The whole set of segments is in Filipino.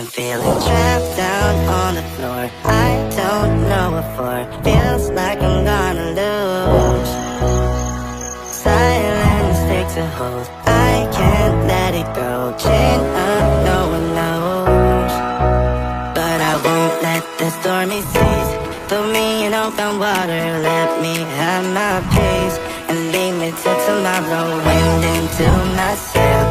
I'm feeling trapped down on the floor. I don't know what for. Feels like I'm gonna lose. Silence takes a hold. I can't let it go. Chain up, no one knows. But I won't let the stormy seas put me in open water. Let me have my pace and leave me till tomorrow. Wind into my sail,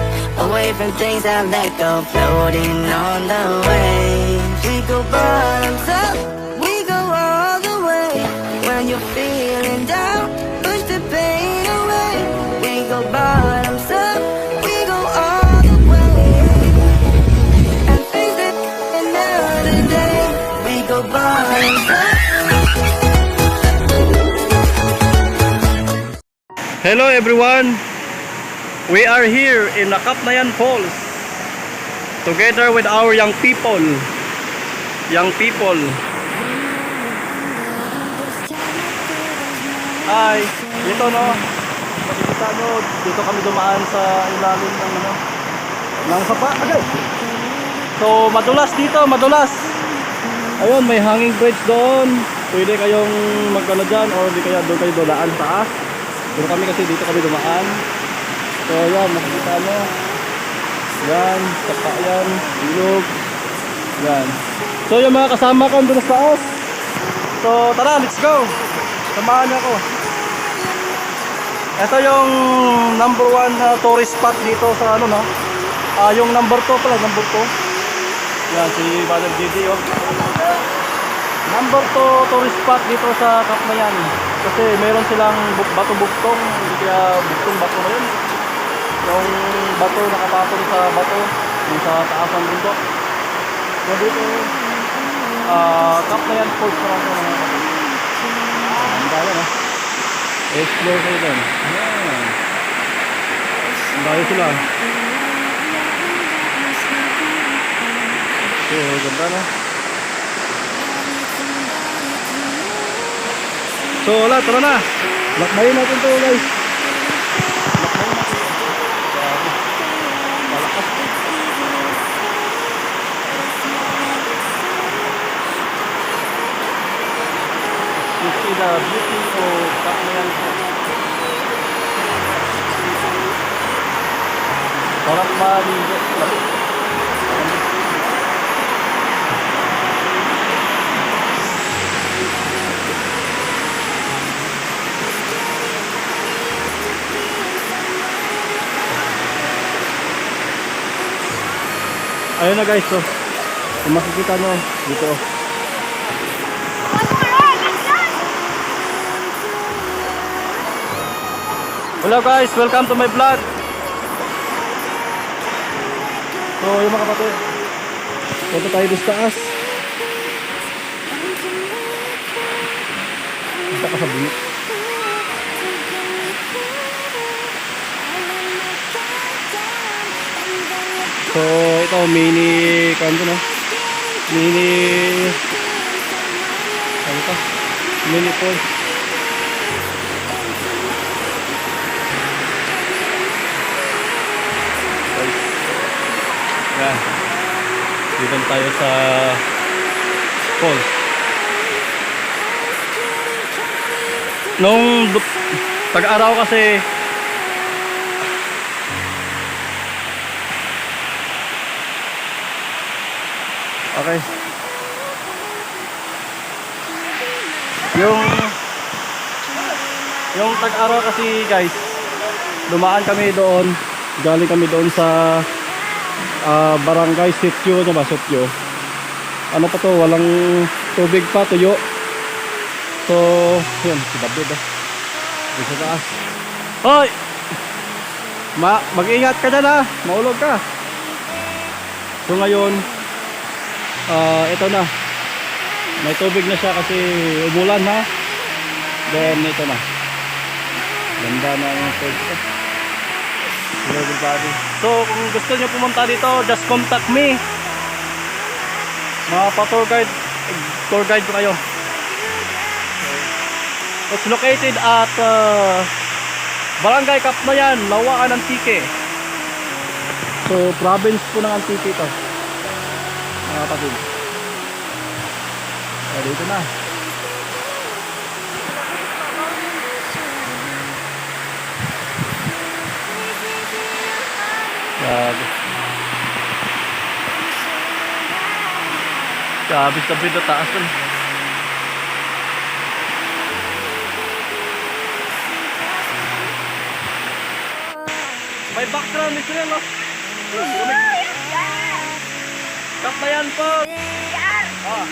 away from things I let go. Floating on the waves. We go bottoms up, we go all the way. When you're feeling down, push the pain away. We go bottoms up, we go all the way. And face it another day. We go bottoms up. Hello everyone, we are here in Nakapnayan Falls together with our young people. Hi, dito no, makikita nyo, dito kami dumaan sa ilalim ng ng sapa. Okay. So madulas dito, madulas. Ayun, may hanging bridge doon. Pwede kayong magkano dyan or di kaya doon kayo dolaan taas. Pero kami kasi dito kami dumaan. So yan, makikita nyo. Yan, sapa yan, ilog. Yan. So yung mga kasama ko doon sa taas. So tara, let's go. Samahan niyo ako. Ito yung number 1 tourist spot dito sa ano no. Yung number 2 pala, number 2. Yan, si Father JD oh. Number 2 tourist spot dito sa Kapnayan. Kasi meron silang bato-buktong, hindi kaya buktong-bato na yun. Yung bato nakapatong sa bato, yung sa taas ng bundok. So dito, Kapnayan Falls na lang mga kapatid. Ang daya na. Explore kayo doon. Ayan. Ang daya sila. So, ganda na. So wala, tara na. Lakbayin natin to guys. Lakbayin natin. Malakas. You see the beauty of Kapnayan. Sarap maligo. Ayun na guys, so kung makikita nyo dito. Hello guys, welcome to my vlog. So yung mga kapatid, punta tayo doon sa taas. Punta ka sa bungit. So ito mini kanto no. Mini falls. Yan. Dito tayo sa falls. Nung pag-araw kasi okay. Yung tag-araw kasi guys, dumaan kami doon, galing kami doon sa barangay Sitio, ano ba, Sitio. Ano pa to, walang tubig pa, tuyo. So, yun, si David dito sa taas. Hoy! Mag-ingat ka dyan ha, maulog ka. So ngayon, ito na, may tubig na siya kasi umulan ha. Then ito na, ganda na yung tubig. So kung gusto nyo pumunta dito, just contact me. Mga pa-tour guide ko kayo. It's located at Barangay Kapnayan, Lawaan, Antique. So province po ng Antique ito. mga kapatid. Dito na. Grabe. Grabe sa pito taas pa. May background nito yan, no? Kap na yan po. Ah.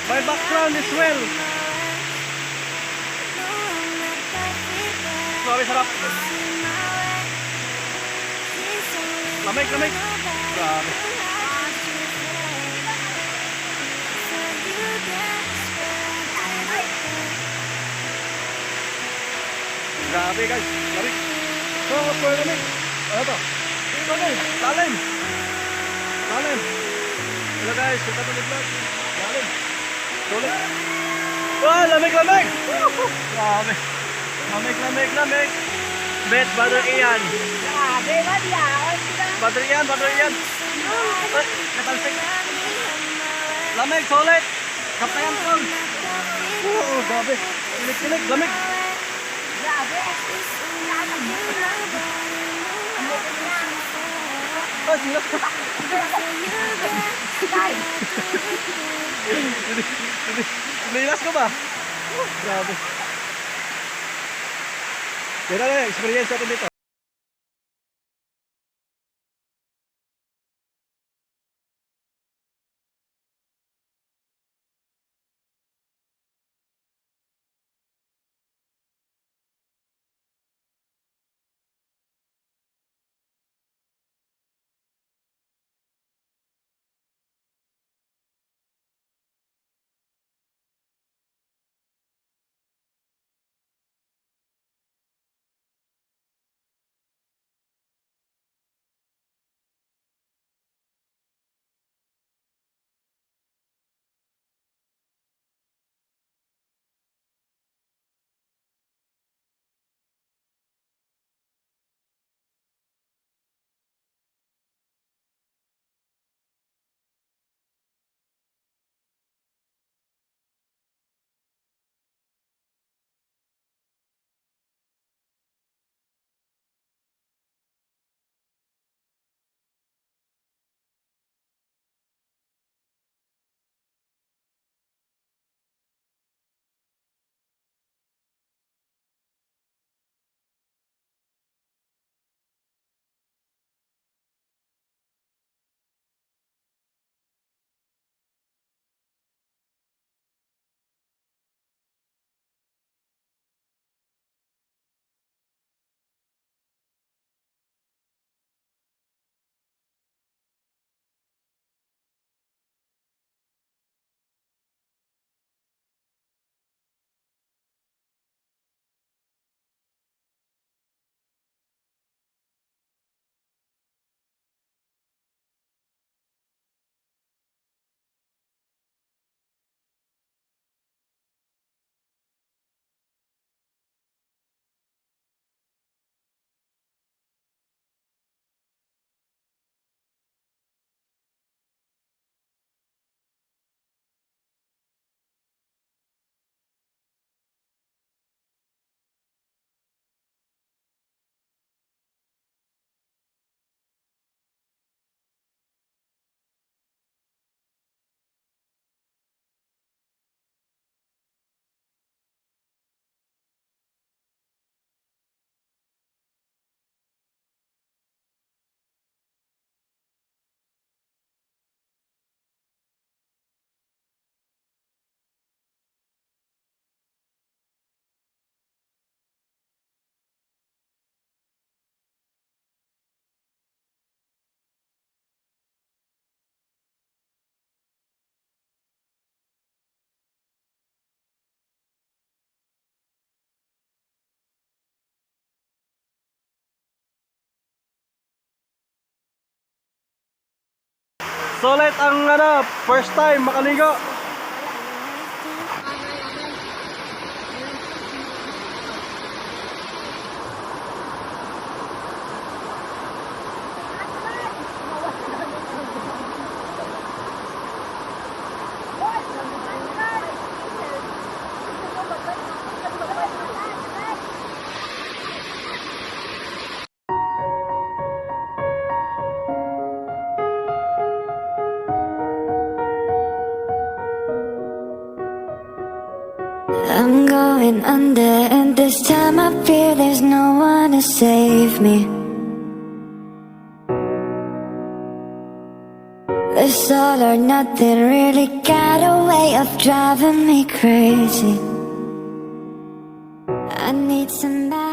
My background is well. Grabe sarap. Lamig, lamig. Grabe. Grabe guys, lamig. Oh, lamig. Ano to? Lalim, lalim. Lalim. Hello guys, kita tuloy vlog. Lalim. Tuloy. Wah, lamig, lamig. Grabe. Lamig, lamig, lamig. Bet, Brother Ian. Grabe, madyaon sila. Brother Ian, Brother Ian. Ay, natalsik. Lamig, solid. Kaptayan ko. Oo, grabe. Kilig-kilig, lamig. Grabe. Ah, sila. Nilas ko ba? Grabe. Kaya na, experience natin dito. Solid ang ano, first time makaligo. I'm going under, and this time I fear there's no one to save me. This all or nothing really got a way of driving me crazy. I need somebody